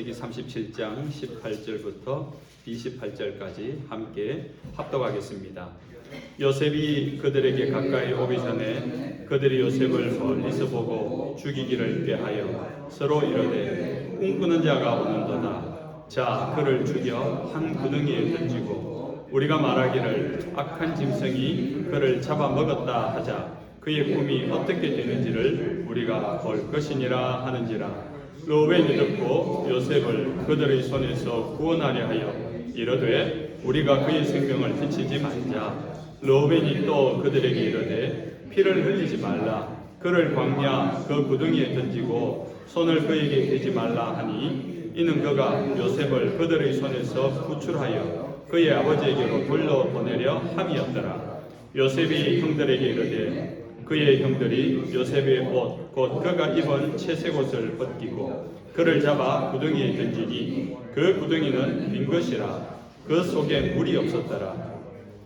창세기 37장 18절부터 28절까지 함께 합독하겠습니다. 요셉이 그들에게 가까이 오기 전에 그들이 요셉을 멀리서 보고 죽이기를 꾀하여 서로 이르되 꿈꾸는 자가 오는도다. 자, 그를 죽여 한 구덩이에 던지고 우리가 말하기를 악한 짐승이 그를 잡아먹었다 하자. 그의 꿈이 어떻게 되는지를 우리가 볼 것이니라 하는지라. 르우벤이 듣고 요셉을 그들의 손에서 구원하려 하여 이르되 우리가 그의 생명을 해치지 말자. 르우벤이 또 그들에게 이르되 피를 흘리지 말라. 그를 광야 그 구덩이에 던지고 손을 그에게 대지 말라 하니 이는 그가 요셉을 그들의 손에서 구출하여 그의 아버지에게로 돌려보내려 함이었더라. 요셉이 형들에게 이르되 그의 형들이 요셉의 옷 곧 그가 입은 채색 옷을 벗기고 그를 잡아 구덩이에 던지니 그 구덩이는 빈 것이라. 그 속에 물이 없었더라.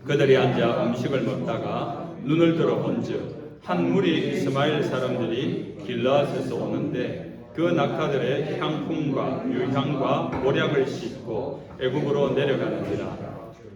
그들이 앉아 음식을 먹다가 눈을 들어 본즉 한 무리 이스마엘 사람들이 길르앗에서 오는데 그 낙타들의 향품과 유향과 모략을 싣고 애굽으로 내려가는지라.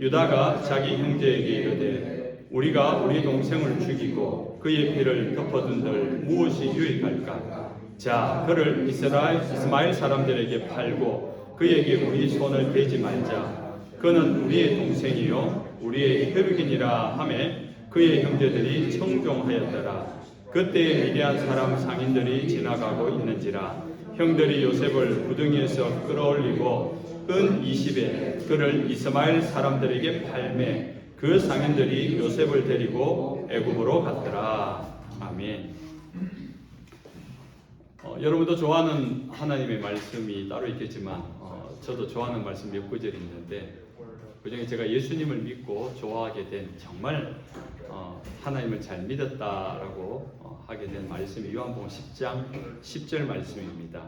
유다가 자기 형제에게 이르되 우리가 우리 동생을 죽이고 그의 피를 덮어둔들 무엇이 유익할까? 자, 그를 이스마엘 사람들에게 팔고 그에게 우리 손을 대지 말자. 그는 우리의 동생이요 우리의 혈육이니라 하매 그의 형제들이 청종하였더라. 그때 미디안 사람 상인들이 지나가고 있는지라. 형들이 요셉을 구덩이에서 끌어올리고 은 20에 그를 이스마엘 사람들에게 팔매 그 상인들이 요셉을 데리고 애굽으로 갔더라. 아멘. 여러분도 좋아하는 하나님의 말씀이 따로 있겠지만 저도 좋아하는 말씀 몇 구절이 있는데 그중에 제가 예수님을 믿고 좋아하게 된 정말 하나님을 잘 믿었다라고 하게 된 말씀이 요한복음 10장 10절 말씀입니다.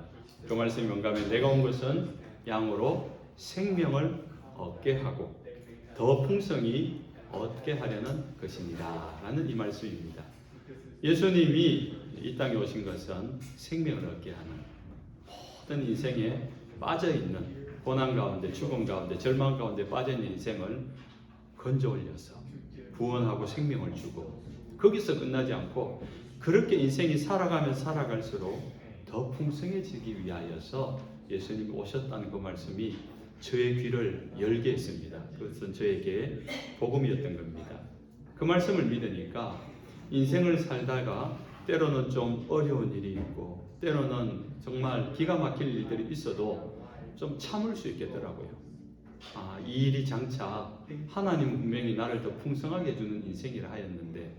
그 말씀이 뭔가 하면 내가 온 것은 양으로 생명을 얻게 하고 더 풍성히 얻게 하려는 것입니다 라는 이 말씀입니다. 예수님이 이 땅에 오신 것은 생명을 얻게 하는 모든 인생에 빠져있는 고난 가운데 죽음 가운데 절망 가운데 빠져있는 인생을 건져 올려서 구원하고 생명을 주고 거기서 끝나지 않고 그렇게 인생이 살아가면 살아갈수록 더 풍성해지기 위하여서 예수님이 오셨다는 그 말씀이 저의 귀를 열게 했습니다. 그것은 저에게 복음이었던 겁니다. 그 말씀을 믿으니까 인생을 살다가 때로는 좀 어려운 일이 있고 때로는 정말 기가 막힐 일들이 있어도 좀 참을 수 있겠더라고요. 이 일이 장차 하나님은 분명히 나를 더 풍성하게 해주는 인생이라 하였는데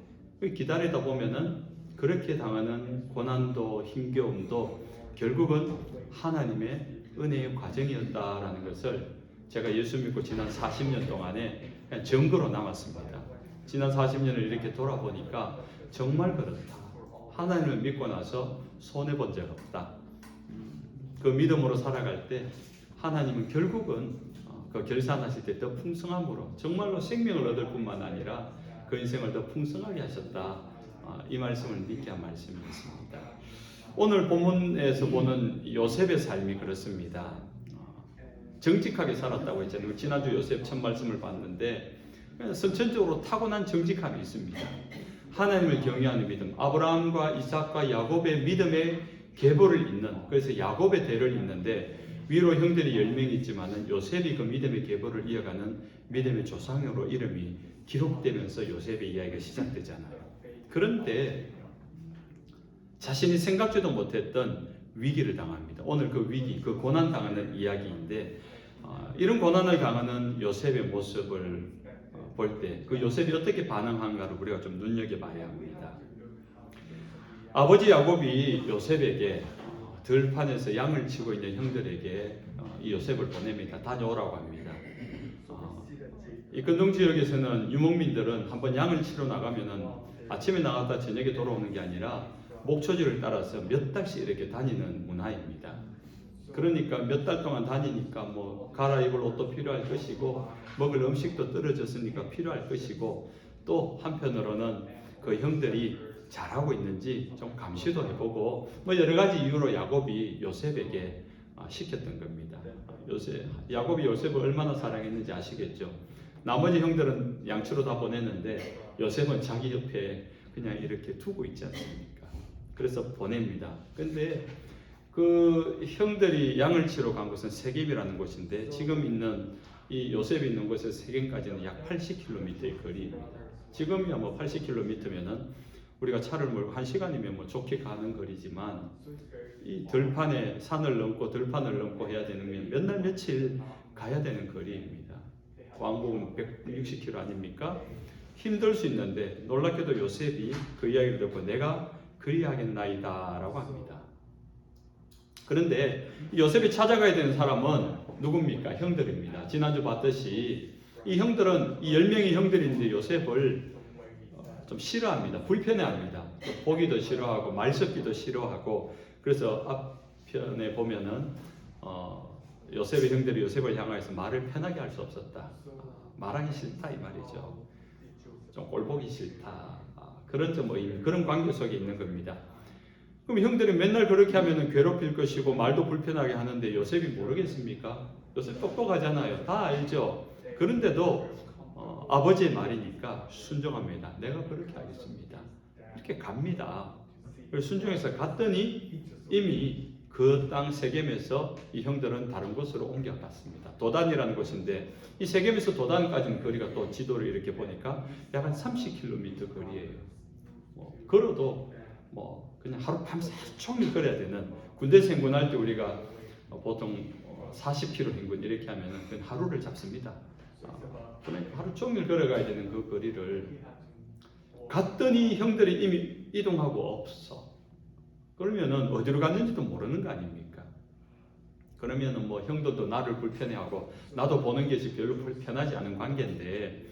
기다리다 보면은 그렇게 당하는 고난도 힘겨움도 결국은 하나님의 은혜의 과정이었다라는 것을 제가 예수 믿고 지난 40년 동안에 그냥 증거로 남았습니다. 지난 40년을 이렇게 돌아보니까 정말 그렇다. 하나님을 믿고 나서 손해본 적 없다. 그 믿음으로 살아갈 때 하나님은 결국은 그 결산하실 때 더 풍성함으로 정말로 생명을 얻을 뿐만 아니라 그 인생을 더 풍성하게 하셨다. 이 말씀을 믿게 한 말씀이었습니다. 오늘 본문에서 보는 요셉의 삶이 그렇습니다. 정직하게 살았다고 했잖아요. 지난주 요셉 첫 말씀을 봤는데 선천적으로 타고난 정직함이 있습니다. 하나님을 경외하는 믿음, 아브라함과 이삭과 야곱의 믿음의 계보를 잇는, 그래서 야곱의 대를 잇는데 위로 형들이 10명 있지만 요셉이 그 믿음의 계보를 이어가는 믿음의 조상으로 이름이 기록되면서 요셉의 이야기가 시작되잖아요. 그런데 자신이 생각지도 못했던 위기를 당합니다. 오늘 그 위기, 그 고난 당하는 이야기인데 이런 고난을 당하는 요셉의 모습을 볼 때 그 요셉이 어떻게 반응한가를 우리가 좀 눈여겨봐야 합니다. 아버지 야곱이 요셉에게 들판에서 양을 치고 있는 형들에게 이 요셉을 보냅니다. 다녀오라고 합니다. 이 근동 지역에서는 유목민들은 한번 양을 치러 나가면은 아침에 나갔다 저녁에 돌아오는 게 아니라 목초지를 따라서 몇 달씩 이렇게 다니는 문화입니다. 그러니까 몇 달 동안 다니니까 뭐 갈아입을 옷도 필요할 것이고 먹을 음식도 떨어졌으니까 필요할 것이고 또 한편으로는 그 형들이 잘하고 있는지 좀 감시도 해보고 뭐 여러 가지 이유로 야곱이 요셉에게 시켰던 겁니다. 야곱이 요셉을 얼마나 사랑했는지 아시겠죠? 나머지 형들은 양치로 다 보냈는데 요셉은 자기 옆에 그냥 이렇게 두고 있지 않습니까? 그래서 보냅니다. 근데 그 형들이 양을 치러 간 곳은 세겜이라는 곳인데 지금 있는 이 요셉이 있는 곳에서 세겜까지는 약 80km의 거리입니다. 지금이야 뭐 80km면은 우리가 차를 몰고 1시간이면 뭐 좋게 가는 거리지만 이 들판에 산을 넘고 들판을 넘고 해야 되는 몇 날 며칠 가야 되는 거리입니다. 왕복은 160km 아닙니까? 힘들 수 있는데 놀랍게도 요셉이 그 이야기를 듣고 내가 그리하겠나이다 라고 합니다. 그런데 요셉이 찾아가야 되는 사람은 누굽니까? 형들입니다. 지난주 봤듯이 이 형들은 이 10명의 형들인데 요셉을 좀 싫어합니다. 불편해합니다. 보기도 싫어하고 말 섞기도 싫어하고 그래서 앞편에 보면은 요셉의 형들이 요셉을 향하여서 말을 편하게 할 수 없었다. 말하기 싫다 이 말이죠. 좀 꼴보기 싫다. 그런 좀 그런 관계 속에 있는 겁니다. 그럼 형들이 맨날 그렇게 하면은 괴롭힐 것이고 말도 불편하게 하는데 요셉이 모르겠습니까? 요셉 똑똑하잖아요. 다 알죠. 그런데도 아버지의 말이니까 순종합니다. 내가 그렇게 하겠습니다. 이렇게 갑니다. 순종해서 갔더니 이미 그 땅 세겜에서 이 형들은 다른 곳으로 옮겨갔습니다. 도단이라는 곳인데 이 세겜에서 도단까지는 거리가 또 지도를 이렇게 보니까 약 한 30km 거리예요. 걸어도 그냥 하루 밤새 종일 걸어야 되는 군대 생군할 때 우리가 보통 40km 행군 이렇게 하면은 그냥 하루를 잡습니다. 그러니까 하루 종일 걸어가야 되는 그 거리를 갔더니 형들이 이미 이동하고 없어. 그러면은 어디로 갔는지도 모르는 거 아닙니까? 그러면은 뭐 형들도 나를 불편해하고 나도 보는 것이 별로 불편하지 않은 관계인데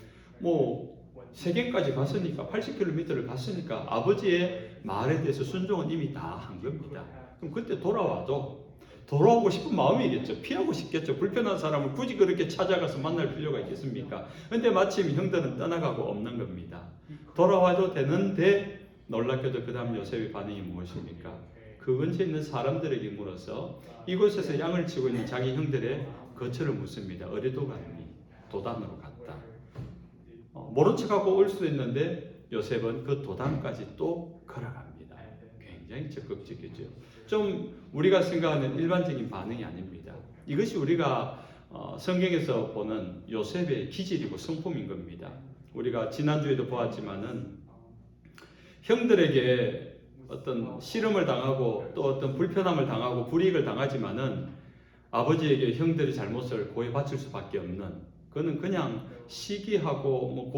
세겜까지 갔으니까 80km를 갔으니까 아버지의 말에 대해서 순종은 이미 다 한 겁니다. 그럼 그때 돌아오고 싶은 마음이겠죠. 피하고 싶겠죠. 불편한 사람을 굳이 그렇게 찾아가서 만날 필요가 있겠습니까? 근데 마침 형들은 떠나가고 없는 겁니다. 돌아와도 되는데 놀랍게도 그 다음 요셉의 반응이 무엇입니까? 그 근처에 있는 사람들에게 물어서 이곳에서 양을 치고 있는 자기 형들의 거처를 묻습니다. 어리도감이 도단으로 갔다. 모른 척하고 올 수도 있는데 요셉은 그 도단까지 또 걸어갑니다. 굉장히 적극적이죠. 좀 우리가 생각하는 일반적인 반응이 아닙니다. 이것이 우리가 성경에서 보는 요셉의 기질이고 성품인 겁니다. 우리가 지난주에도 보았지만은 형들에게 어떤 시름을 당하고 또 어떤 불편함을 당하고 불이익을 당하지만은 아버지에게 형들의 잘못을 고해 바칠 수밖에 없는, 그는 그냥 시기하고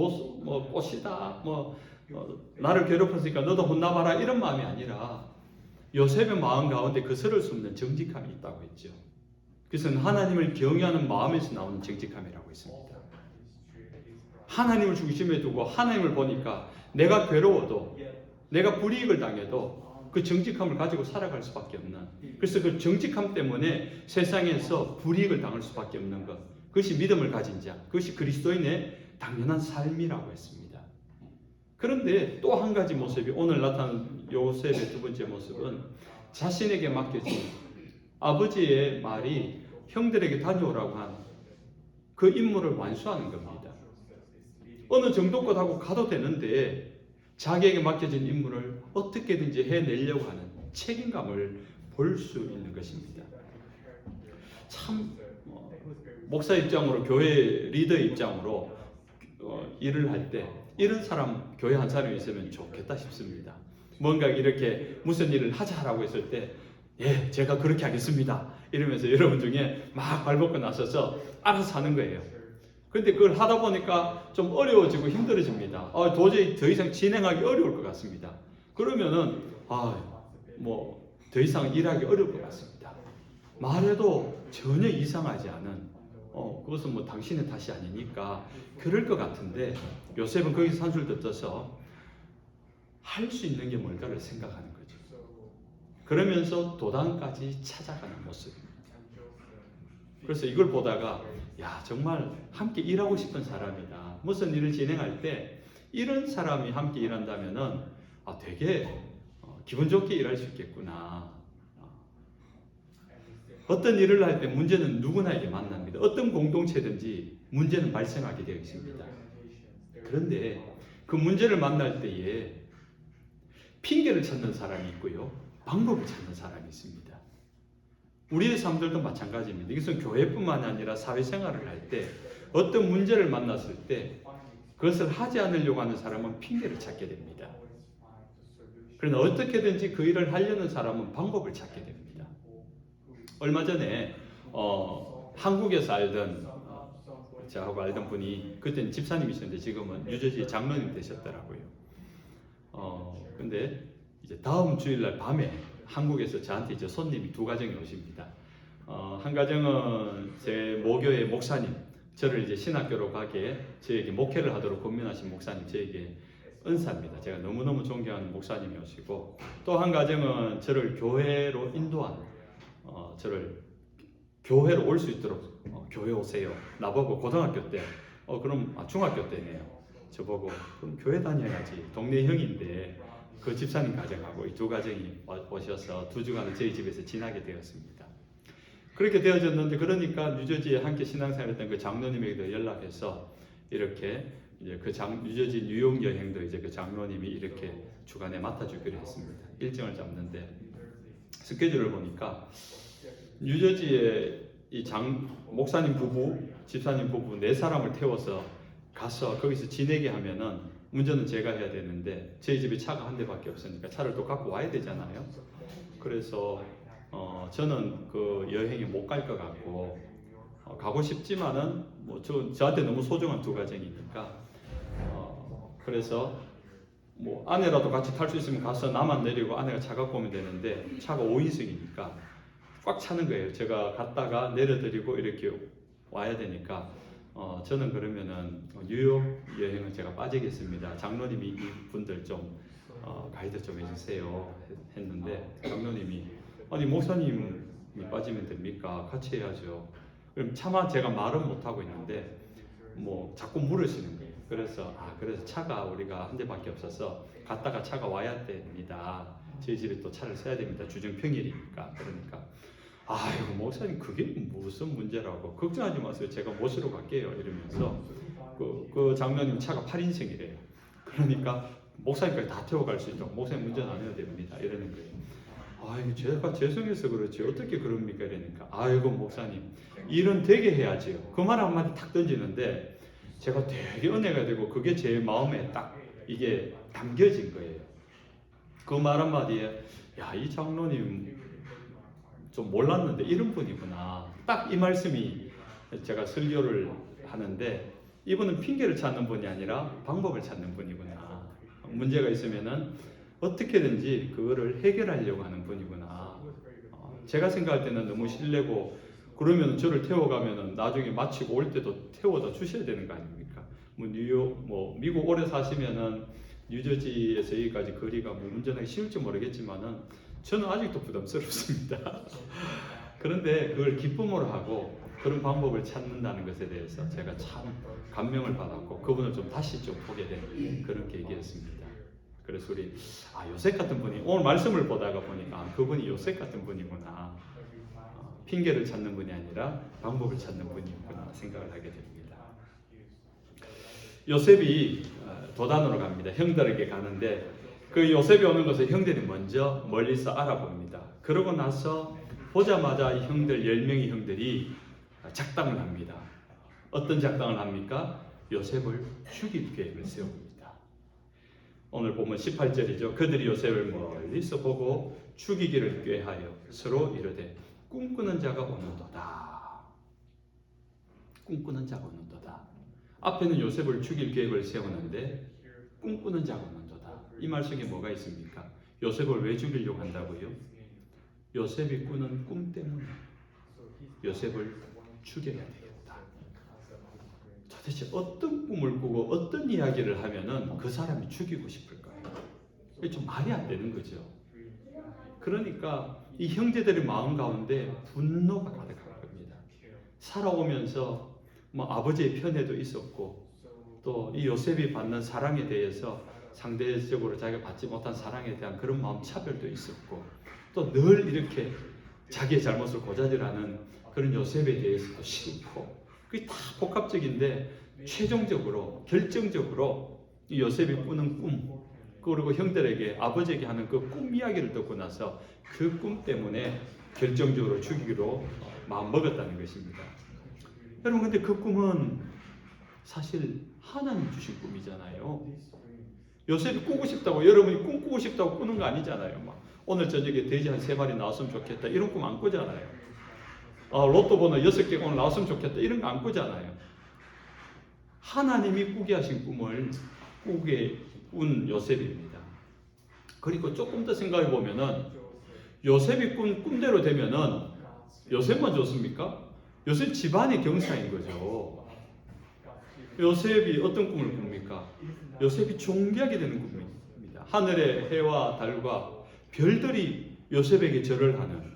꽃이다 나를 괴롭혔으니까 너도 혼나봐라 이런 마음이 아니라 요셉의 마음 가운데 거스를 수 없는 정직함이 있다고 했죠. 그것은 하나님을 경외하는 마음에서 나오는 정직함이라고 했습니다. 하나님을 중심에 두고 하나님을 보니까 내가 괴로워도 내가 불이익을 당해도 그 정직함을 가지고 살아갈 수밖에 없는, 그래서 그 정직함 때문에 세상에서 불이익을 당할 수밖에 없는 것, 그것이 믿음을 가진 자, 그것이 그리스도인의 당연한 삶이라고 했습니다. 그런데 또 한 가지 모습이 오늘 나타난 요셉의 두 번째 모습은 자신에게 맡겨진 아버지의 말이 형들에게 다녀오라고 한 그 임무를 완수하는 겁니다. 어느 정도 것 하고 가도 되는데 자기에게 맡겨진 임무를 어떻게든지 해내려고 하는 책임감을 볼 수 있는 것입니다. 참 목사 입장으로, 교회 리더 입장으로 일을 할 때 이런 사람, 교회 한 사람이 있으면 좋겠다 싶습니다. 뭔가 이렇게 무슨 일을 하자라고 했을 때 예, 제가 그렇게 하겠습니다 이러면서 여러분 중에 막 발벗고 나서서 알아서 하는 거예요. 근데 그걸 하다 보니까 좀 어려워지고 힘들어집니다. 도저히 더 이상 진행하기 어려울 것 같습니다. 그러면은 더 이상 일하기 어려울 것 같습니다. 말해도 전혀 이상하지 않은 그것은 당신의 탓이 아니니까 그럴 것 같은데 요셉은 거기서 한술 더 떠서 할 수 있는 게 뭘까를 생각하는 거죠. 그러면서 도단까지 찾아가는 모습입니다. 그래서 이걸 보다가 정말 함께 일하고 싶은 사람이다. 무슨 일을 진행할 때 이런 사람이 함께 일한다면은 되게 기분 좋게 일할 수 있겠구나. 어떤 일을 할 때 문제는 누구나에게 만납니다. 어떤 공동체든지 문제는 발생하게 되어 있습니다. 그런데 그 문제를 만날 때에 핑계를 찾는 사람이 있고요, 방법을 찾는 사람이 있습니다. 우리의 삶들도 마찬가지입니다. 이것은 교회뿐만 아니라 사회생활을 할 때 어떤 문제를 만났을 때 그것을 하지 않으려고 하는 사람은 핑계를 찾게 됩니다. 그러나 어떻게든지 그 일을 하려는 사람은 방법을 찾게 됩니다. 얼마 전에 한국에서 알던 저하고 알던 분이 그때는 집사님이셨는데 지금은 뉴저지 장로님 되셨더라고요. 근데 이제 다음 주일날 밤에 한국에서 저한테 이제 손님이 두 가정이 오십니다. 한 가정은 제 모교의 목사님, 저를 이제 신학교로 가게 저에게 목회를 하도록 권면하신 목사님, 저에게 은사입니다. 제가 너무너무 존경하는 목사님이 오시고, 또 한 가정은 저를 교회로 인도한, 저를 교회로 올 수 있도록 교회 오세요. 나보고 고등학교 때, 그럼 중학교 때네요. 저보고 그럼 교회 다녀야지. 동네 형인데 그 집사님 가정하고 이 두 가정이 오셔서 두 주간을 저희 집에서 지나게 되었습니다. 그렇게 되어졌는데, 그러니까 뉴저지에 함께 신앙생활했던 그 장로님에게도 연락해서 이렇게 이제 그 뉴저지 뉴욕 여행도 이제 그 장로님이 이렇게 주간에 맡아주기로 했습니다. 일정을 잡는데 스케줄을 보니까 뉴저지에 이 목사님 부부, 집사님 부부 네 사람을 태워서 가서 거기서 지내게 하면은 운전은 제가 해야 되는데 저희 집에 차가 한 대밖에 없으니까 차를 또 갖고 와야 되잖아요. 그래서 저는 그 여행에 못 갈 것 같고 가고 싶지만은 뭐 저한테 너무 소중한 두 가정이니까 그래서 뭐 아내라도 같이 탈 수 있으면 가서 나만 내리고 아내가 차 갖고 오면 되는데 차가 5인승이니까 꽉 차는 거예요. 제가 갔다가 내려드리고 이렇게 와야 되니까 저는 그러면은 뉴욕 여행은 제가 빠지겠습니다. 장로님이 이분들 좀 가이드 좀 해주세요 했는데 장로님이 아니 목사님이 빠지면 됩니까? 같이 해야죠. 그럼 차마 제가 말은 못 하고 있는데 뭐 자꾸 물으시는 거예요. 그래서 그래서 차가 우리가 한 대밖에 없어서 갔다가 차가 와야 됩니다. 저희 집에 또 차를 써야 됩니다. 주중 평일이니까. 그러니까 아이고 목사님 그게 무슨 문제라고 걱정하지 마세요. 제가 모시러 갈게요. 이러면서 그 장로님 차가 8인승이래요. 그러니까 목사님까지 다 태워갈 수 있도록 목사님 운전 안 해도 됩니다. 이러는 거예요. 아이고 제가 죄송해서 그렇지 어떻게 그럽니까? 이러니까 아이고 목사님 일은 되게 해야지요. 그 말 한마디 탁 던지는데 제가 되게 은혜가 되고 그게 제 마음에 딱 이게 담겨진 거예요. 그 말 한마디에 야, 이 장로님 좀 몰랐는데 이런 분이구나. 딱 이 말씀이 제가 설교를 하는데 이분은 핑계를 찾는 분이 아니라 방법을 찾는 분이구나. 문제가 있으면은 어떻게든지 그거를 해결하려고 하는 분이구나. 제가 생각할 때는 너무 실례고 그러면 저를 태워가면은 나중에 마치고 올 때도 태워다 주셔야 되는 거 아닙니까? 뭐 뉴욕, 뭐 미국 오래 사시면은 뉴저지에서 여기까지 거리가 뭐 운전하기 쉬울지 모르겠지만은 저는 아직도 부담스럽습니다. 그런데 그걸 기쁨으로 하고 그런 방법을 찾는다는 것에 대해서 제가 참 감명을 받았고 그분을 좀 다시 좀 보게 된 그런 계기였습니다. 그래서 우리 요셉 같은 분이 오늘 말씀을 보다가 보니까 그분이 요셉 같은 분이구나. 핑계를 찾는 분이 아니라 방법을 찾는 분이구나 생각을 하게 됩니다. 요셉이 도단으로 갑니다. 형들에게 가는데 그 요셉이 오는 것을 형들이 먼저 멀리서 알아봅니다. 그러고 나서 보자마자 이 형들 10명의 형들이 작당을 합니다. 어떤 작당을 합니까? 요셉을 죽일 계획을 세웁니다. 오늘 보면 18절이죠. 그들이 요셉을 멀리서 보고 죽이기를 꾀하여 서로 이르되 꿈꾸는 자가 오는도다. 꿈꾸는 자가 오는도다. 앞에는 요셉을 죽일 계획을 세우는데 꿈꾸는 자가 오는도다. 이 말 속에 뭐가 있습니까? 요셉을 왜 죽이려고 한다고요? 요셉이 꾸는 꿈 때문에 요셉을 죽여야 되겠다. 도대체 어떤 꿈을 꾸고 어떤 이야기를 하면은 그 사람이 죽이고 싶을까요? 이게 좀 말이 안 되는 거죠. 그러니까 이 형제들의 마음 가운데 분노가 가득할 겁니다. 살아오면서 뭐 아버지의 편에도 있었고 또 이 요셉이 받는 사랑에 대해서 상대적으로 자기가 받지 못한 사랑에 대한 그런 마음 차별도 있었고 또 늘 이렇게 자기의 잘못을 고자질하는 그런 요셉에 대해서도 싫고, 그게 다 복합적인데 최종적으로 결정적으로 이 요셉이 꾸는 꿈, 그리고 형들에게 아버지에게 하는 그 꿈 이야기를 듣고 나서 그 꿈 때문에 결정적으로 죽이기로 마음먹었다는 것입니다. 여러분, 근데 그 꿈은 사실 하나님 주신 꿈이잖아요. 요셉이 꾸고 싶다고, 여러분이 꿈꾸고 싶다고 꾸는 거 아니잖아요. 막 오늘 저녁에 돼지 한 3마리 나왔으면 좋겠다 이런 꿈 안 꾸잖아요. 로또 번호 6개 오늘 나왔으면 좋겠다 이런 거 안 꾸잖아요. 하나님이 꾸게 하신 꿈을 꾸게 꾼 요셉입니다. 그리고 조금 더 생각해 보면은 요셉이 꾼 꿈대로 되면은 요셉만 좋습니까? 요셉 집안의 경사인 거죠. 요셉이 어떤 꿈을 꿉니까? 요셉이 존귀하게 되는 꿈입니다. 하늘의 해와 달과 별들이 요셉에게 절을 하는.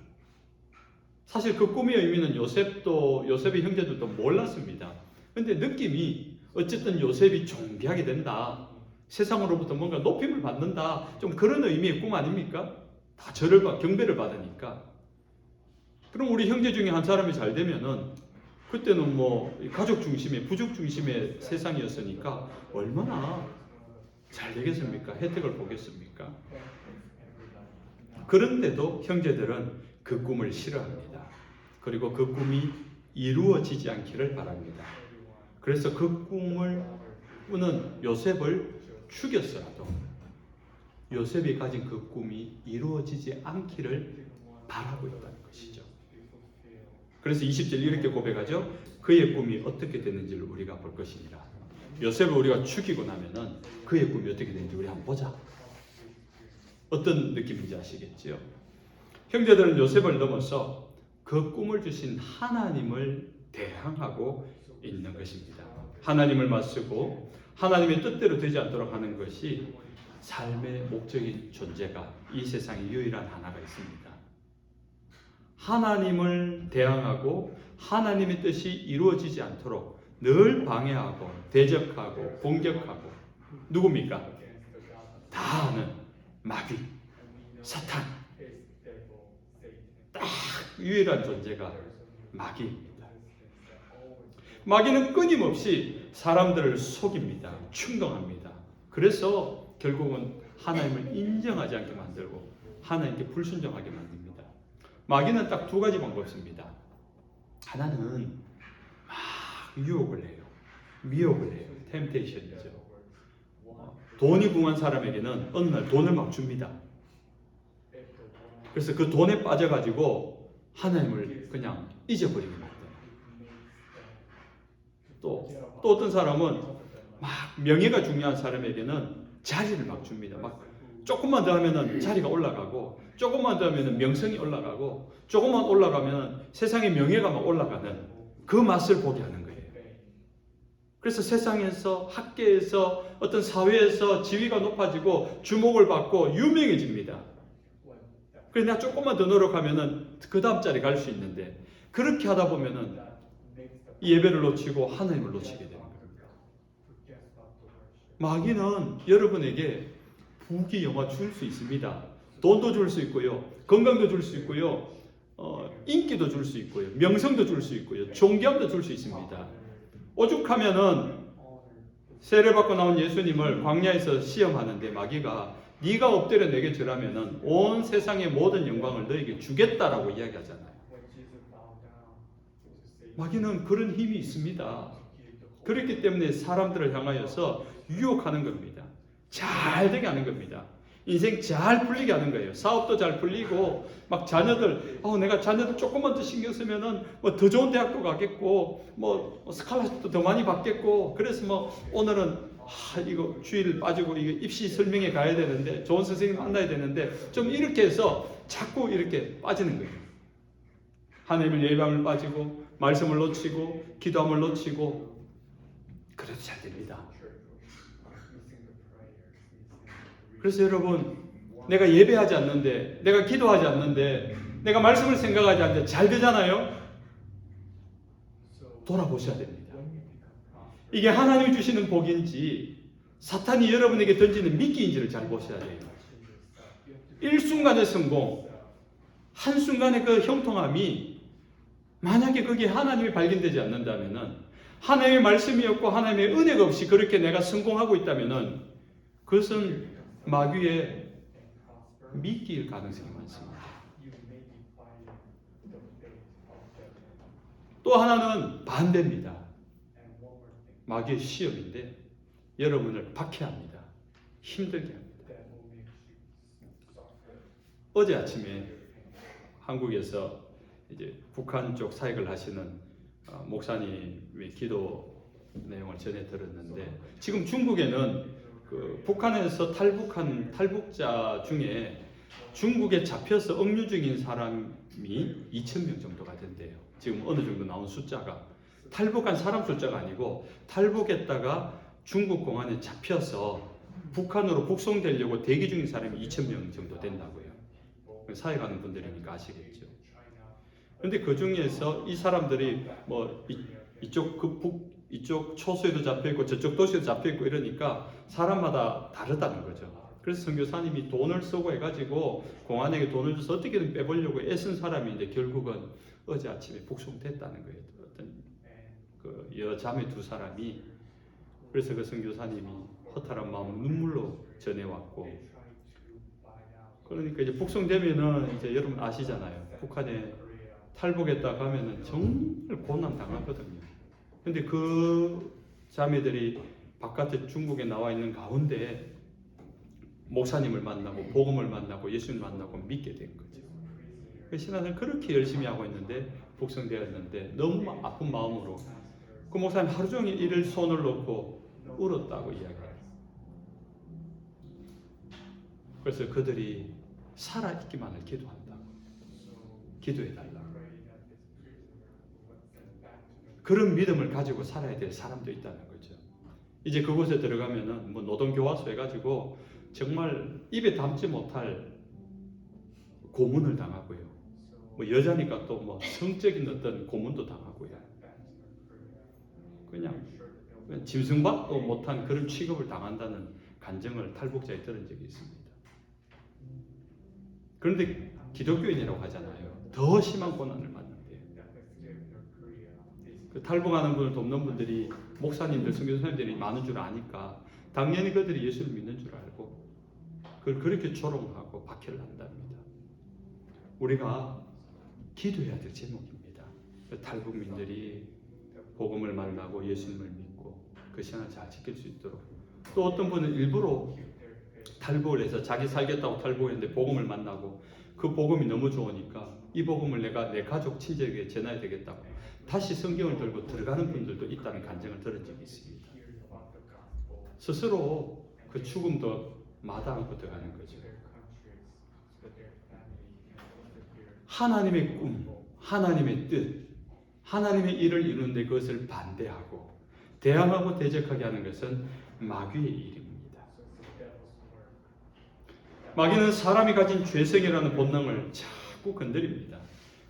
사실 그 꿈의 의미는 요셉의 형제들도 몰랐습니다. 근데 느낌이 어쨌든 요셉이 존귀하게 된다. 세상으로부터 뭔가 높임을 받는다. 좀 그런 의미의 꿈 아닙니까? 다 절을 경배를 받으니까. 그럼 우리 형제 중에 한 사람이 잘 되면은 그때는 뭐 가족 중심의 부족 중심의 세상이었으니까 얼마나 잘 되겠습니까? 혜택을 보겠습니까? 그런데도 형제들은 그 꿈을 싫어합니다. 그리고 그 꿈이 이루어지지 않기를 바랍니다. 그래서 그 꿈을 꾸는 요셉을 죽였어도 요셉이 가진 그 꿈이 이루어지지 않기를 바라고 있다는 것이죠. 그래서 20절 이렇게 고백하죠. 그의 꿈이 어떻게 되는지를 우리가 볼 것이니라. 요셉을 우리가 죽이고 나면은 그의 꿈이 어떻게 되는지 우리 한번 보자. 어떤 느낌인지 아시겠지요? 형제들은 요셉을 넘어서 그 꿈을 주신 하나님을 대항하고 있는 것입니다. 하나님을 맞서고 하나님의 뜻대로 되지 않도록 하는 것이 삶의 목적인 존재가 이 세상에 유일한 하나가 있습니다. 하나님을 대항하고 하나님의 뜻이 이루어지지 않도록 늘 방해하고 대적하고 공격하고 누굽니까? 다 아는 마귀, 사탄. 딱 유일한 존재가 마귀입니다. 마귀는 끊임없이 사람들을 속입니다. 충동합니다. 그래서 결국은 하나님을 인정하지 않게 만들고 하나님께 불순종하게 만듭니다. 마귀는 딱 2가지 방법이 있습니다. 하나는 막 유혹을 해요. 미혹을 해요. 템테이션이죠. 돈이 궁한 사람에게는 어느 날 돈을 막 줍니다. 그래서 그 돈에 빠져가지고 하나님을 그냥 잊어버리게 만들어요. 또 어떤 사람은 막 명예가 중요한 사람에게는 자리를 막 줍니다. 막 조금만 더 하면은 자리가 올라가고, 조금만 더 하면은 명성이 올라가고, 조금만 올라가면 세상의 명예가 막 올라가는 그 맛을 보게 하는 거예요. 그래서 세상에서, 학계에서, 어떤 사회에서 지위가 높아지고 주목을 받고 유명해집니다. 그래서 내가 조금만 더 노력하면은 그 다음 자리 갈 수 있는데, 그렇게 하다 보면은 예배를 놓치고 하나님을 놓치게 되는 겁니다. 마귀는 여러분에게 부귀영화 줄 수 있습니다. 돈도 줄 수 있고요, 건강도 줄 수 있고요, 인기도 줄 수 있고요, 명성도 줄 수 있고요, 존경도 줄 수 있습니다. 오죽하면은 세례받고 나온 예수님을 광야에서 시험하는데 마귀가 네가 엎드려 내게 절하면은 온 세상의 모든 영광을 너에게 주겠다라고 이야기하잖아요. 마귀는 그런 힘이 있습니다. 그렇기 때문에 사람들을 향하여서 유혹하는 겁니다. 잘 되게 하는 겁니다. 인생 잘 풀리게 하는 거예요. 사업도 잘 풀리고, 막 자녀들, 내가 자녀들 조금만 더 신경 쓰면은 뭐 더 좋은 대학도 가겠고, 뭐 스칼라십도 더 많이 받겠고, 그래서 뭐 오늘은 이거 주일 빠지고 이거 입시 설명회 가야 되는데, 좋은 선생님 만나야 되는데, 좀 이렇게 해서 자꾸 이렇게 빠지는 거예요. 하나님을 예배함을 빠지고, 말씀을 놓치고, 기도함을 놓치고, 그래도 잘 됩니다. 그래서 여러분, 내가 예배하지 않는데, 내가 기도하지 않는데, 내가 말씀을 생각하지 않는데 잘 되잖아요? 돌아보셔야 됩니다. 이게 하나님이 주시는 복인지 사탄이 여러분에게 던지는 미끼인지를 잘 보셔야 돼요. 일순간의 성공, 한순간의 그 형통함이 만약에 거기에 하나님이 발견되지 않는다면은, 하나님의 말씀이 없고 하나님의 은혜가 없이 그렇게 내가 성공하고 있다면은 그것은 마귀의 미끼일 가능성이 많습니다. 또 하나는 반대입니다. 마귀의 시험인데 여러분을 박해합니다. 힘들게 합니다. 어제 아침에 한국에서 이제 북한 쪽 사역을 하시는 목사님의 기도 내용을 전해 들었는데, 지금 중국에는 그 북한에서 탈북한 탈북자 중에 중국에 잡혀서 억류 중인 사람이 2,000명 정도가 된대요. 지금 어느 정도 나온 숫자가, 탈북한 사람 숫자가 아니고 탈북했다가 중국 공안에 잡혀서 북한으로 북송되려고 대기 중인 사람이 2,000명 정도 된다고요. 사역하는 분들이니까 아시겠죠. 그런데 그 중에서 이 사람들이 뭐 이쪽 초소에도 잡혀 있고 저쪽 도시에도 잡혀 있고 이러니까 사람마다 다르다는 거죠. 그래서 선교사님이 돈을 쓰고 해가지고 공안에게 돈을 줘서 어떻게든 빼보려고 애쓴 사람인데 결국은 어제 아침에 북송됐다는 거예요. 어떤 그 여자매 두 사람이. 그래서 그 선교사님이 허탈한 마음으로 눈물로 전해왔고, 그러니까 이제 북송되면은 이제 여러분 아시잖아요. 북한에 탈북했다 가면은 정말 고난 당하거든요. 근데 그 자매들이 바깥에 중국에 나와 있는 가운데 목사님을 만나고 복음을 만나고 예수님을 만나고 믿게 된 거죠. 그 신앙을 그렇게 열심히 하고 있는데 북송되었는데 너무 아픈 마음으로 그 목사님 하루 종일 이를 손을 놓고 울었다고 이야기해요. 그래서 그들이 살아있기만을 기도한다고, 기도해달라고. 그런 믿음을 가지고 살아야 될 사람도 있다는 거죠. 이제 그곳에 들어가면은 뭐 노동교화소 해가지고 정말 입에 담지 못할 고문을 당하고요. 뭐 여자니까 또 뭐 성적인 어떤 고문도 당하고요. 그냥 짐승밖도 못한 그런 취급을 당한다는 간증을 탈북자에 들은 적이 있습니다. 그런데 기독교인이라고 하잖아요. 더 심한 고난을 받는데요. 그 탈북하는 분을 돕는 분들이 목사님들, 선교사님들이 많은 줄 아니까 당연히 그들이 예수를 믿는 줄 알고 그걸 그렇게 조롱하고 박해를 한답니다. 우리가 기도해야 될 제목입니다. 탈북민들이 복음을 만나고 예수님을 믿고 그 신앙을 잘 지킬 수 있도록, 또 어떤 분은 일부러 탈북을 해서 자기 살겠다고 탈북했는데 복음을 만나고 그 복음이 너무 좋으니까 이 복음을 내가 내 가족 친지에게 전해야 되겠다고 다시 성경을 들고 들어가는 분들도 있다는 간증을 들은 적이 있습니다. 스스로 그 죽음도 마다하고 들어가는 거죠. 하나님의 꿈, 하나님의 뜻, 하나님의 일을 이루는데 그것을 반대하고 대항하고 대적하게 하는 것은 마귀의 일입니다. 마귀는 사람이 가진 죄성이라는 본능을 자꾸 건드립니다.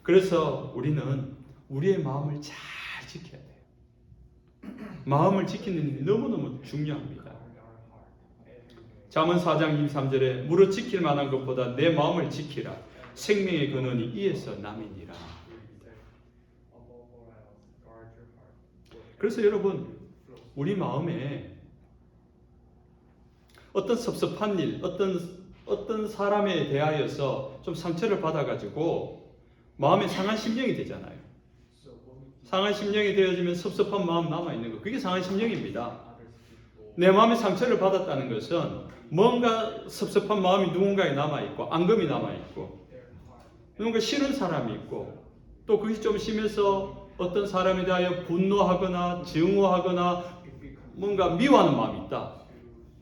그래서 우리는 우리의 마음을 잘 지켜야 돼요. 마음을 지키는 일이 너무너무 중요합니다. 잠언 4장 23절에 무릇 지킬 만한 것보다 내 마음을 지키라. 생명의 근원이 이에서 남이니라. 그래서 여러분, 우리 마음에 어떤 섭섭한 일, 어떤 사람에 대하여서 좀 상처를 받아가지고 마음에 상한 심령이 되잖아요. 상한 심령이 되어지면 섭섭한 마음 남아있는 거, 그게 상한 심령입니다. 내 마음에 상처를 받았다는 것은 뭔가 섭섭한 마음이 누군가에 남아있고 앙금이 남아있고 누군가 싫은 사람이 있고 또 그것이 좀 심해서 어떤 사람에 대하여 분노하거나 증오하거나 뭔가 미워하는 마음이 있다.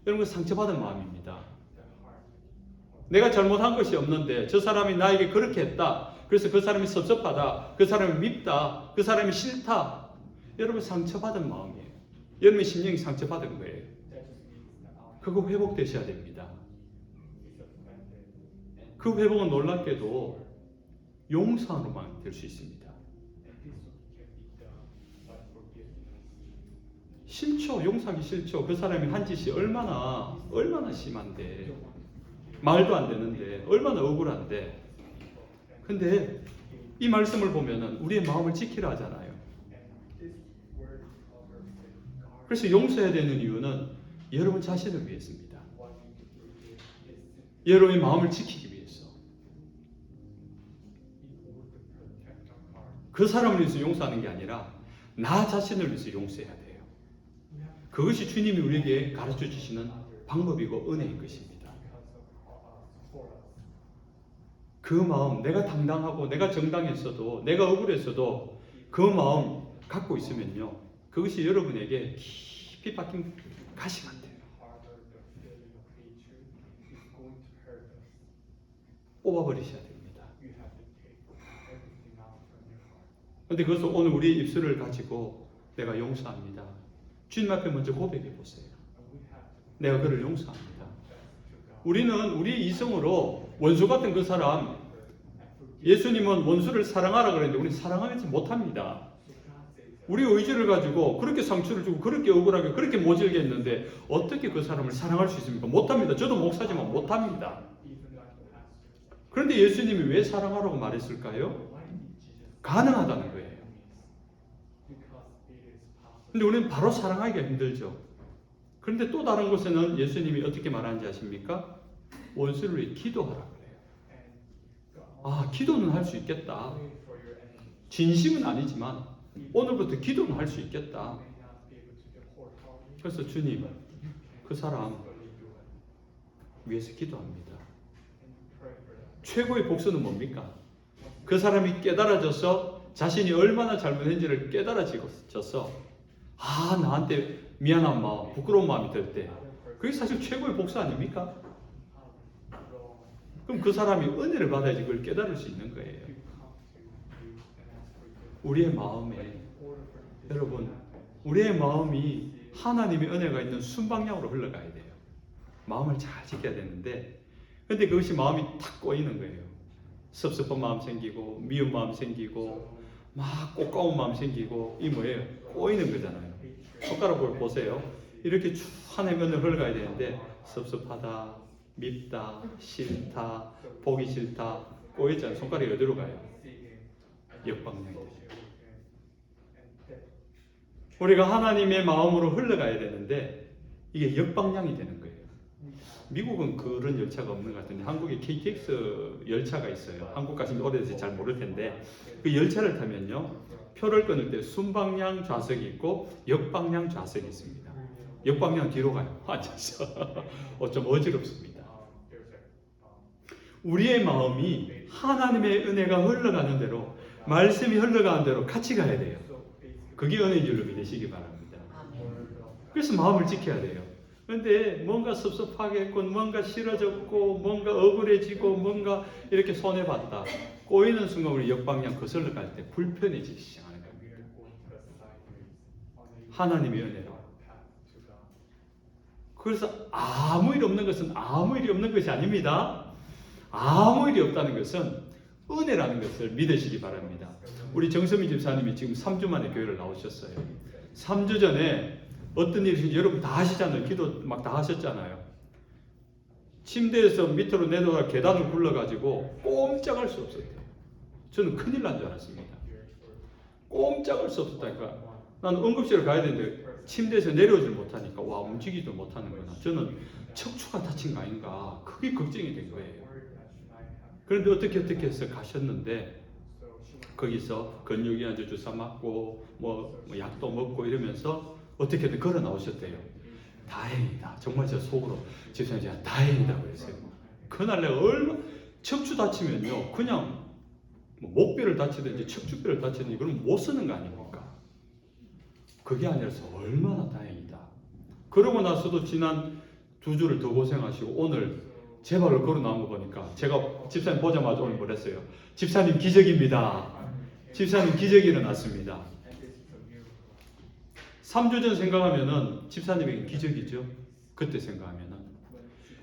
이런 건 상처받은 마음입니다. 내가 잘못한 것이 없는데 저 사람이 나에게 그렇게 했다. 그래서 그 사람이 섭섭하다. 그 사람이 밉다. 그 사람이 싫다. 여러분 상처받은 마음이에요. 여러분의 심령이 상처받은 거예요. 그거 회복되셔야 됩니다. 그 회복은 놀랍게도 용서로만 될 수 있습니다. 싫죠. 용서하기 싫죠. 그 사람이 한 짓이 얼마나 심한데, 말도 안 되는데, 얼마나 억울한데, 근데 이 말씀을 보면은 우리의 마음을 지키라 하잖아요. 그래서 용서해야 되는 이유는 여러분 자신을 위해서입니다. 여러분의 마음을 지키기 위해서. 그 사람을 위해서 용서하는 게 아니라 나 자신을 위해서 용서해야 돼요. 그것이 주님이 우리에게 가르쳐 주시는 방법이고 은혜인 것입니다. 그 마음, 내가 당당하고 내가 정당했어도 내가 억울했어도 그 마음 갖고 있으면요, 그것이 여러분에게 깊이 박힌 가시 같아요. 뽑아버리셔야 됩니다. 그런데 그것을 오늘 우리의 입술을 가지고 내가 용서합니다. 주님 앞에 먼저 고백해 보세요. 내가 그를 용서합니다. 우리는 우리 이성으로 원수 같은 그 사람, 예수님은 원수를 사랑하라 그랬는데 우리는 사랑하지 못합니다. 우리 의지를 가지고 그렇게 상처를 주고 그렇게 억울하게 그렇게 모질게 했는데 어떻게 그 사람을 사랑할 수 있습니까? 못합니다. 저도 목사지만 못합니다. 그런데 예수님이 왜 사랑하라고 말했을까요? 가능하다는 거예요. 근데 우리는 바로 사랑하기가 힘들죠. 그런데 또 다른 곳에는 예수님이 어떻게 말하는지 아십니까? 원수를 위해 기도하라 그래요. 아, 기도는 할 수 있겠다. 진심은 아니지만 오늘부터 기도는 할 수 있겠다. 그래서 주님, 그 사람 위해서 기도합니다. 최고의 복수는 뭡니까? 그 사람이 깨달아져서 자신이 얼마나 잘못했는지를 깨달아져서 나한테 미안한 마음, 부끄러운 마음이 들 때 그게 사실 최고의 복수 아닙니까? 그럼 그 사람이 은혜를 받아야지 그걸 깨달을 수 있는 거예요. 우리의 마음에, 여러분, 우리의 마음이 하나님의 은혜가 있는 순방향으로 흘러가야 돼요. 마음을 잘 지켜야 되는데, 근데 그것이 마음이 탁 꼬이는 거예요. 섭섭한 마음 생기고, 미운 마음 생기고, 막 꼬까운 마음 생기고, 이 뭐예요? 꼬이는 거잖아요. 손가락을 보세요. 이렇게 쭉 하나님의 은혜로 흘러가야 되는데, 섭섭하다, 밉다, 싫다, 보기 싫다, 꼬이잖아요. 손가락이 어디로 가요? 역방향이 돼요. 우리가 하나님의 마음으로 흘러가야 되는데 이게 역방향이 되는 거예요. 미국은 그런 열차가 없는 것 같은데 한국에 KTX 열차가 있어요. 한국 가시면 오래돼서 잘 모를 텐데 그 열차를 타면요, 표를 끊을 때 순방향 좌석이 있고 역방향 좌석이 있습니다. 역방향 뒤로 가요. 앉아서 좀 어지럽습니다. 우리의 마음이 하나님의 은혜가 흘러가는 대로, 말씀이 흘러가는 대로 같이 가야 돼요. 그게 은혜인 줄로 믿으시기 바랍니다. 그래서 마음을 지켜야 돼요. 그런데 뭔가 섭섭하겠고, 뭔가 싫어졌고, 뭔가 억울해지고, 뭔가 이렇게 손해봤다, 꼬이는 순간 우리 역방향 거슬러 갈 때 불편해지기 시작하는 겁니다. 하나님의 은혜로. 그래서 아무 일 없는 것은 아무 일이 없는 것이 아닙니다. 아무 일이 없다는 것은 은혜라는 것을 믿으시기 바랍니다. 우리 정선미 집사님이 지금 3주 만에 교회를 나오셨어요. 3주 전에 어떤 일이 있는지 여러분 다 아시잖아요. 기도 막 다 하셨잖아요. 침대에서 밑으로 내려가 계단을 굴러가지고 꼼짝할 수 없었대요. 저는 큰일 난 줄 알았습니다. 꼼짝할 수 없었다니까. 나는 응급실을 가야 되는데 침대에서 내려오질 못하니까 움직이지도 못하는구나. 저는 척추가 다친 거 아닌가. 그게 걱정이 된 거예요. 그런데 어떻게 해서 가셨는데 거기서 근육이완제 주사 맞고 뭐 약도 먹고 이러면서 어떻게든 걸어 나오셨대요. 다행이다. 정말 제 속으로 집사님 제가 다행이다 그랬어요. 그날 내가 척추 다치면요, 그냥 목뼈를 다치든지 척추뼈를 다치든지 그러면 못 쓰는 거 아닙니까? 그게 아니라서 얼마나 다행이다. 그러고 나서도 지난 2주를 더 고생하시고 오늘 제 발로 걸어 나온 거 보니까 제가 집사님 보자마자 오늘 뭐랬어요? 집사님 기적입니다. 집사님 기적이 일어났습니다. 3주 전 생각하면은 집사님에게 기적이죠. 그때 생각하면은.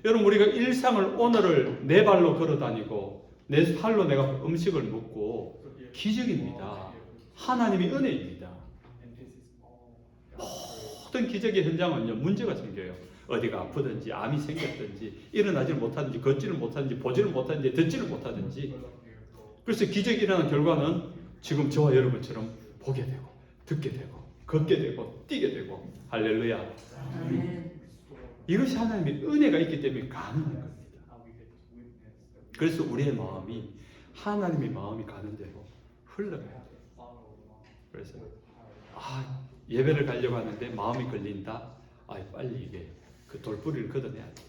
여러분, 우리가 일상을 오늘을 내 발로 걸어 다니고 내 팔로 내가 음식을 먹고 기적입니다. 하나님의 은혜입니다. 모든 기적의 현장은요, 문제가 생겨요. 어디가 아프든지 암이 생겼든지 일어나지를 못하든지 걷지를 못하든지 보지를 못하든지 듣지를 못하든지 그래서 기적이 일어난 결과는 지금 저와 여러분처럼 보게 되고 듣게 되고 걷게 되고 뛰게 되고 할렐루야. 이것이 하나님의 은혜가 있기 때문에 가능한 겁니다. 그래서 우리의 마음이 하나님의 마음이 가는 대로 흘러가야 돼요. 그래서 예배를 가려고 하는데 마음이 걸린다. 빨리 이게 그 돌뿌리를 걷어내야 돼.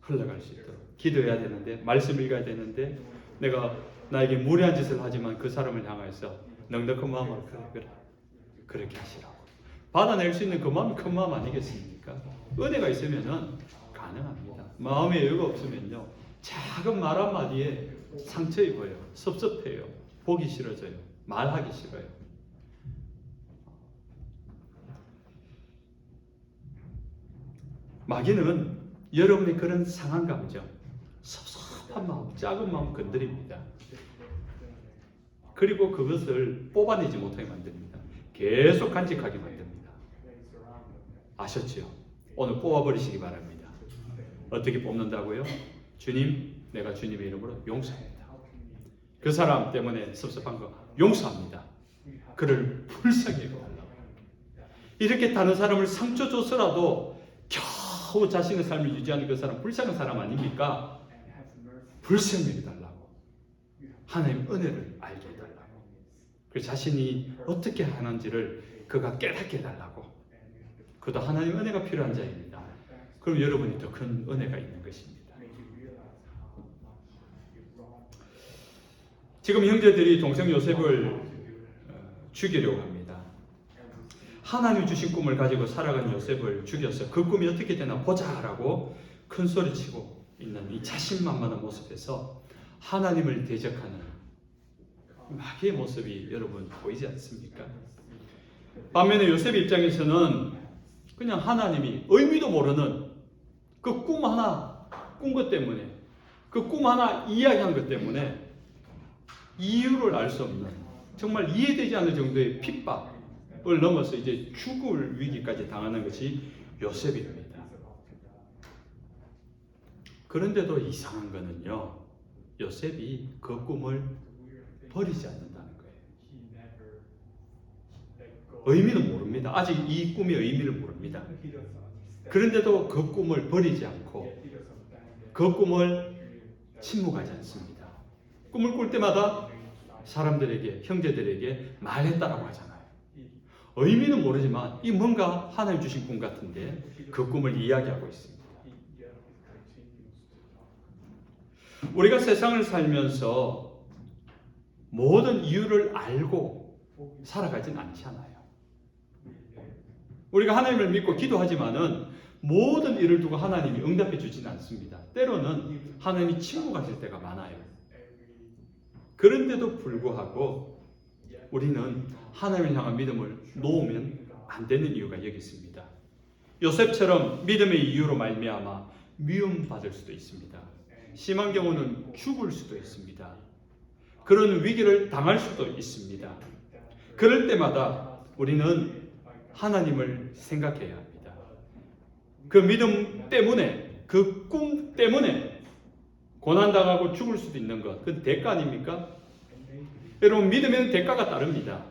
흘러갈 수 있도록 기도해야 되는데, 말씀 읽어야 되는데, 내가 나에게 무례한 짓을 하지만 그 사람을 향해서 넉넉한 마음으로 그래 그렇게 하시라고 받아낼 수 있는 그 마음이 큰 마음 아니겠습니까? 은혜가 있으면은 가능합니다. 마음의 여유가 없으면요, 작은 말 한마디에 상처 입어요. 섭섭해요. 보기 싫어져요. 말하기 싫어요. 마귀는 여러분의 그런 상한 감정, 섭섭한 마음, 작은 마음 건드립니다. 그리고 그것을 뽑아내지 못하게 만듭니다. 계속 간직하게 만듭니다. 아셨죠? 오늘 뽑아버리시기 바랍니다. 어떻게 뽑는다고요? 주님, 내가 주님의 이름으로 용서합니다. 그 사람 때문에 섭섭한 거 용서합니다. 그를 불쌍히 여겨달라고. 이렇게 다른 사람을 상처 줘서라도 겨우 자신의 삶을 유지하는 그 사람, 불쌍한 사람 아닙니까? 불쌍히 여겨달라고. 하나님의 은혜를 알게 해달라고. 그 자신이 어떻게 하는지를 그가 깨닫게 해달라고. 그도 하나님의 은혜가 필요한 자입니다. 그럼 여러분이 더 큰 은혜가 있는 것입니다. 지금 형제들이 동생 요셉을 죽이려고 합니다. 하나님이 주신 꿈을 가지고 살아간 요셉을 죽여서 그 꿈이 어떻게 되나 보자라고 큰 소리치고 있는 이 자신만만한 모습에서 하나님을 대적하는 마귀의 모습이 여러분 보이지 않습니까? 반면에 요셉의 입장에서는 그냥 하나님이 의미도 모르는 그 꿈 하나 꾼 것 때문에, 그 꿈 하나 이야기한 것 때문에 이유를 알 수 없는, 정말 이해되지 않을 정도의 핍박을 넘어서 이제 죽을 위기까지 당하는 것이 요셉입니다. 그런데도 이상한 거는요, 요셉이 그 꿈을 버리지 않는다는 거예요. 의미는 모릅니다. 아직 이 꿈의 의미를 모릅니다. 그런데도 그 꿈을 버리지 않고 그 꿈을 침묵하지 않습니다. 꿈을 꿀 때마다 사람들에게, 형제들에게 말했다라고 하잖아요. 의미는 모르지만 이 뭔가 하나님 주신 꿈 같은데 그 꿈을 이야기하고 있습니다. 우리가 세상을 살면서 모든 이유를 알고 살아가진 않잖아요. 우리가 하나님을 믿고 기도하지만은 모든 일을 두고 하나님이 응답해 주진 않습니다. 때로는 하나님이 침묵하실 때가 많아요. 그런데도 불구하고 우리는 하나님을 향한 믿음을 놓으면 안 되는 이유가 여기 있습니다. 요셉처럼 믿음의 이유로 말미암아 미움받을 수도 있습니다. 심한 경우는 죽을 수도 있습니다. 그런 위기를 당할 수도 있습니다. 그럴 때마다 우리는 하나님을 생각해야 합니다. 그 믿음 때문에, 그 꿈 때문에 고난당하고 죽을 수도 있는 것, 그건 대가 아닙니까? 여러분, 믿음에는 대가가 따릅니다.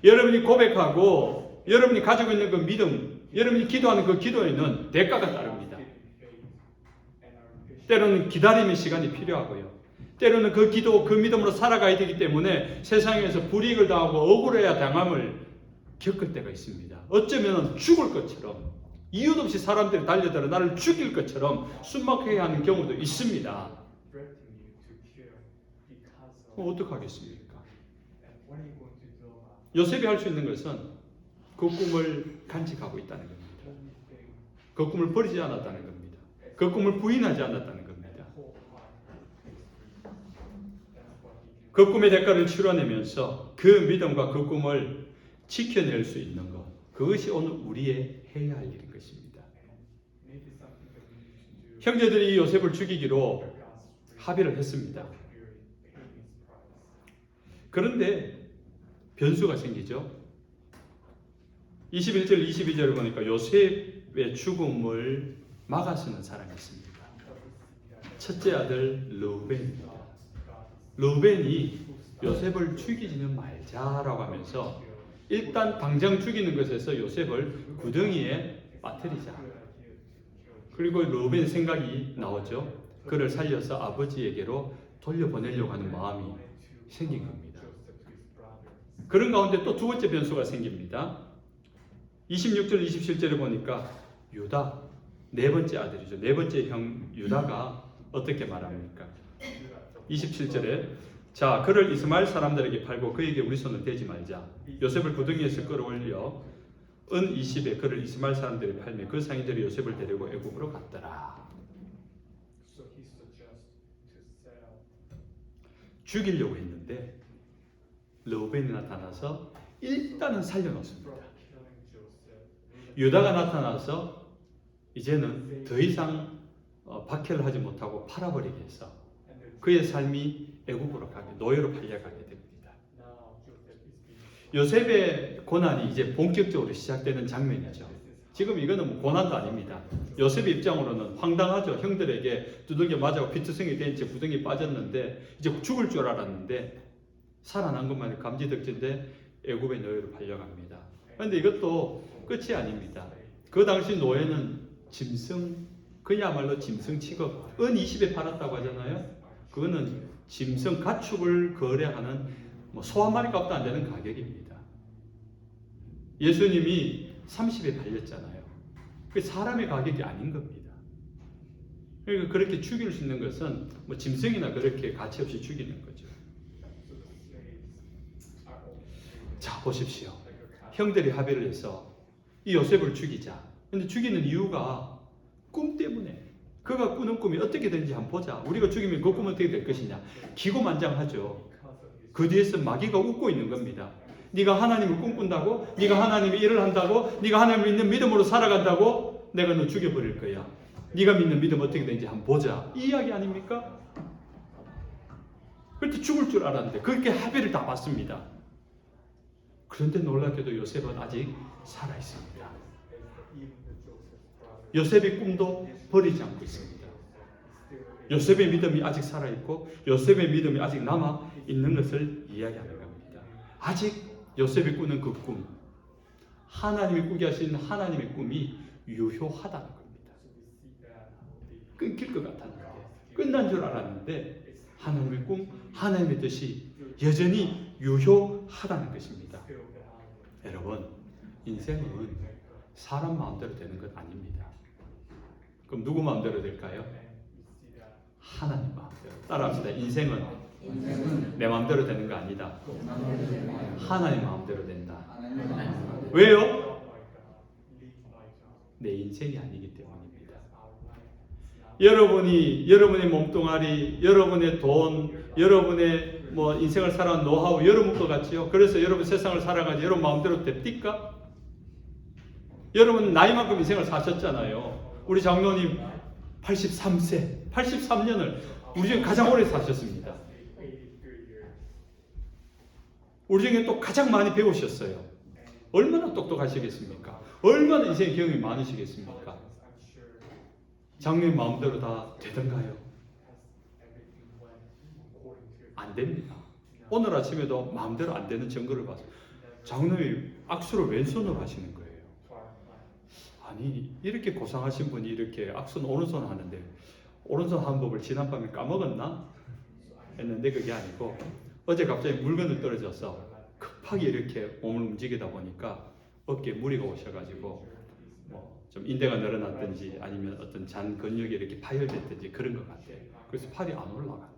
여러분이 고백하고 여러분이 가지고 있는 그 믿음, 여러분이 기도하는 그 기도에는 대가가 따릅니다. 때로는 기다림의 시간이 필요하고요. 때로는 그 기도, 그 믿음으로 살아가야 되기 때문에 세상에서 불이익을 당하고 억울해야 당함을 겪을 때가 있습니다. 어쩌면 죽을 것처럼, 이유도 없이 사람들이 달려들어 나를 죽일 것처럼 숨막히게 하는 경우도 있습니다. 어떡하겠습니까? 요셉이 할 수 있는 것은 그 꿈을 간직하고 있다는 겁니다. 그 꿈을 버리지 않았다는 겁니다. 그 꿈을 부인하지 않았다는 겁니다. 그 꿈의 대가를 치러내면서 그 믿음과 그 꿈을 지켜낼 수 있는 것, 그것이 오늘 우리의 해야 할 일인 것입니다. 형제들이 요셉을 죽이기로 합의를 했습니다. 그런데 변수가 생기죠. 21절, 22절을 보니까 요셉의 죽음을 막아서는 사람이 있습니다. 첫째 아들 르우벤입니다. 르우벤이 요셉을 죽이지는 말자라고 하면서 일단 당장 죽이는 것에서 요셉을 구덩이에 빠뜨리자. 그리고 르우벤의 생각이 나오죠. 그를 살려서 아버지에게로 돌려보내려고 하는 마음이 생긴 겁니다. 그런 가운데 또 두 번째 변수가 생깁니다. 26절, 27절에 보니까 유다, 네 번째 아들이죠. 네 번째 형 유다가 어떻게 말합니까? 27절에 자, 그를 이스마엘 사람들에게 팔고 그에게 우리 손을 대지 말자. 요셉을 구덩이에서 끌어올려 은 20에 그를 이스마엘 사람들이 팔매 그 상인들이 요셉을 데리고 애굽으로 갔더라. 죽이려고 했는데 르우벤이 나타나서 일단은 살려놓습니다. 유다가 나타나서 이제는 더 이상 박해를 하지 못하고 팔아버리게 해서 그의 삶이 애굽으로 가게, 노예로 팔려가게 됩니다. 요셉의 고난이 이제 본격적으로 시작되는 장면이죠. 지금 이거는 뭐 고난도 아닙니다. 요셉의 입장으로는 황당하죠. 형들에게 두들겨 맞아고 피투성이 된 채 구덩이에 빠졌는데 이제 죽을 줄 알았는데 살아난 것만이 감지덕지인데 애굽의 노예로 팔려갑니다. 그런데 이것도 끝이 아닙니다. 그 당시 노예는 짐승, 그야말로 짐승 취급, 은 20에 팔았다고 하잖아요. 그거는 짐승 가축을 거래하는 소 한 마리 값도 안 되는 가격입니다. 예수님이 30에 팔렸잖아요. 그 사람의 가격이 아닌 겁니다. 그러니까 그렇게 죽일 수 있는 것은 뭐 짐승이나 그렇게 가치 없이 죽이는 거죠. 자, 보십시오. 형들이 합의를 해서 이 요셉을 죽이자. 근데 죽이는 이유가 꿈 때문에. 그가 꾸는 꿈이 어떻게 되는지 한번 보자. 우리가 죽이면 그 꿈은 어떻게 될 것이냐. 기고만장하죠. 그 뒤에서 마귀가 웃고 있는 겁니다. 네가 하나님을 꿈꾼다고? 네가 하나님의 일을 한다고? 네가 하나님을 믿는 믿음으로 살아간다고? 내가 너 죽여버릴 거야. 네가 믿는 믿음 어떻게 되는지 한번 보자. 이 이야기 아닙니까? 그때 죽을 줄 알았는데 그렇게 합의를 다 봤습니다. 그런데 놀랍게도 요셉은 아직 살아있습니다. 요셉의 꿈도 버리지 않고 있습니다. 요셉의 믿음이 아직 살아있고 요셉의 믿음이 아직 남아있는 것을 이야기하는 겁니다. 아직 요셉이 꾸는 그 꿈, 하나님이 꾸게 하신 하나님의 꿈이 유효하다는 겁니다. 끊길 것 같았는데, 끝난 줄 알았는데 하나님의 꿈, 하나님의 뜻이 여전히 유효하다는 것입니다. 여러분, 인생은 사람 마음대로 되는 것 아닙니다. 그럼 누구 마음대로 될까요? 하나님 마음대로. 따라합시다. 인생은 내 마음대로 되는 거 아니다. 하나님 마음대로 된다. 왜요? 내 인생이 아니기 때문입니다. 여러분의 몸뚱아리, 여러분의 돈, 여러분의 인생을 살아온 노하우 여러분 것 같지요? 그래서 여러분 세상을 살아가지 여러분 마음대로 됩니까? 여러분 나이만큼 인생을 사셨잖아요. 우리 장로님 83세, 83년을 우리 중에 가장 오래 사셨습니다. 우리 중에 또 가장 많이 배우셨어요. 얼마나 똑똑하시겠습니까? 얼마나 인생 경험이 많으시겠습니까? 장로님 마음대로 다 되던가요? 안 됩니다. 오늘 아침에도 마음대로 안 되는 증거를 봤어요. 장로님이 악수를 왼손으로 하시는 거예요. 아니, 이렇게 고상하신 분이 이렇게 악수는 오른손 하는데 오른손 하는 법을 지난밤에 까먹었나? 했는데 그게 아니고 어제 갑자기 물건을 떨어져서 급하게 이렇게 몸을 움직이다 보니까 어깨에 무리가 오셔가지고 좀 인대가 늘어났든지 아니면 어떤 잔 근육이 이렇게 파열됐든지 그런 것 같아요. 그래서 팔이 안 올라간대요.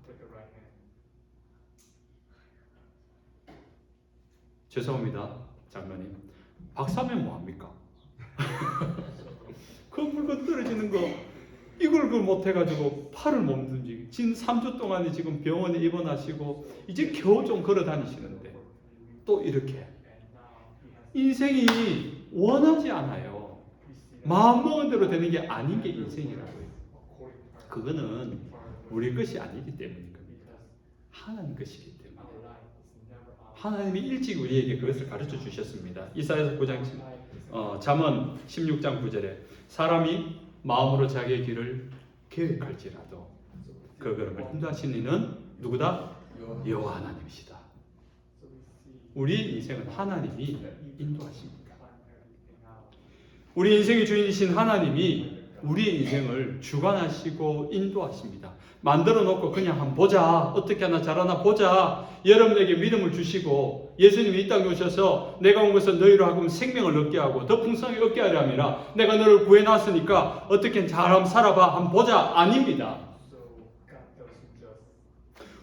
죄송합니다, 장로님. 박사면 뭐합니까? 그 물건 떨어지는 거 이걸 못해가지고 팔을 못 움직이고 진 3주 동안에 지금 병원에 입원하시고 이제 겨우 좀 걸어 다니시는데 또 이렇게 인생이 원하지 않아요. 마음먹은 대로 되는 게 아닌 게 인생이라고요. 그거는 우리 것이 아니기 때문인 겁니다. 하나님 것이기 때문에. 하나님이 일찍 우리에게 그것을 가르쳐 주셨습니다. 이사야서 9장 잠언 16장 9절에 사람이 마음으로 자기의 길을 계획할지라도 그 걸음을 인도하시는 이는 누구다? 여호와 하나님이시다. 우리 인생은 하나님이 인도하십니다. 우리 인생의 주인이신 하나님이 우리 인생을 주관하시고 인도하십니다. 만들어 놓고 그냥 한번 보자. 어떻게 하나 잘하나 보자. 여러분에게 믿음을 주시고 예수님이 이 땅에 오셔서 내가 온 것은 너희로 하여금 생명을 얻게 하고 더 풍성하게 얻게 하려 함이라. 내가 너를 구해놨으니까 어떻게 잘 한번 살아봐. 한번 보자. 아닙니다.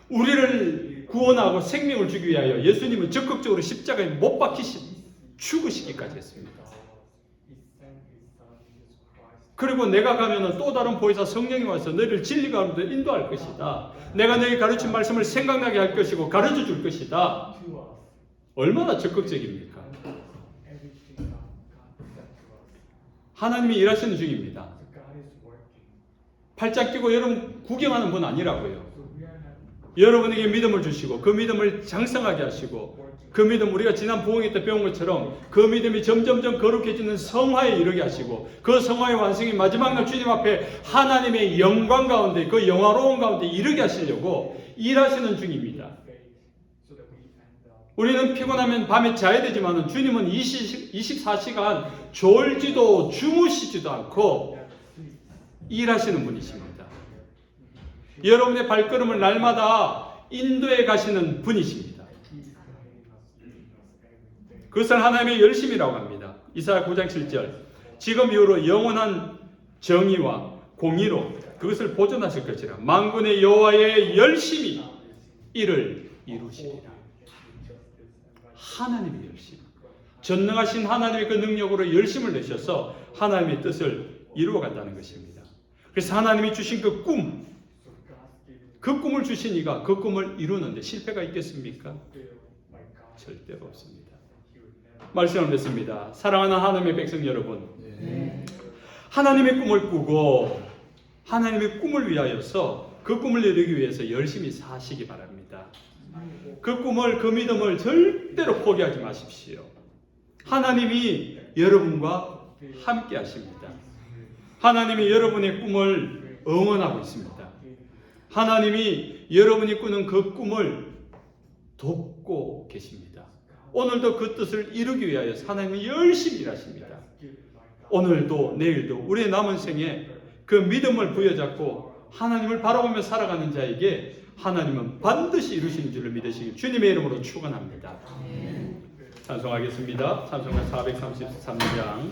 우리를 구원하고 생명을 주기 위하여 예수님은 적극적으로 십자가에 못 박히시고 죽으시기까지 했습니다. 그리고 내가 가면은 또 다른 보혜사 성령이 와서 너희를 진리 가운데 인도할 것이다. 내가 너희 가르친 말씀을 생각나게 할 것이고 가르쳐 줄 것이다. 얼마나 적극적입니까? 하나님이 일하시는 중입니다. 팔짱 끼고 여러분 구경하는 분 아니라고요. 여러분에게 믿음을 주시고 그 믿음을 장성하게 하시고 그 믿음 우리가 지난 부흥회 때 배운 것처럼 그 믿음이 점점점 거룩해지는 성화에 이르게 하시고 그 성화의 완성이 마지막 날 주님 앞에 하나님의 영광 가운데 그 영화로운 가운데 이르게 하시려고 일하시는 중입니다. 우리는 피곤하면 밤에 자야 되지만 주님은 24시간 졸지도 주무시지도 않고 일하시는 분이십니다. 여러분의 발걸음을 날마다 인도해 가시는 분이십니다. 그것을 하나님의 열심이라고 합니다. 이사야 9장 7절 지금 이후로 영원한 정의와 공의로 그것을 보존하실 것이라. 만군의 여호와의 열심이 이를 이루시리라. 하나님의 열심, 전능하신 하나님의 그 능력으로 열심을 내셔서 하나님의 뜻을 이루어간다는 것입니다. 그래서 하나님이 주신 그 꿈을 주신 이가 그 꿈을 이루는데 실패가 있겠습니까? 절대로 없습니다. 말씀을 맺습니다. 사랑하는 하나님의 백성 여러분, 하나님의 꿈을 꾸고 하나님의 꿈을 위하여서 그 꿈을 이루기 위해서 열심히 사시기 바랍니다. 그 꿈을, 그 믿음을 절대로 포기하지 마십시오. 하나님이 여러분과 함께 하십니다. 하나님이 여러분의 꿈을 응원하고 있습니다. 하나님이 여러분이 꾸는 그 꿈을 돕고 계십니다. 오늘도 그 뜻을 이루기 위하여 하나님이 열심히 일하십니다. 오늘도 내일도 우리의 남은 생에 그 믿음을 부여잡고 하나님을 바라보며 살아가는 자에게 하나님은 반드시 이루시는 줄을 믿으시기 주님의 이름으로 축원합니다. 찬송하겠습니다. 찬송가 433장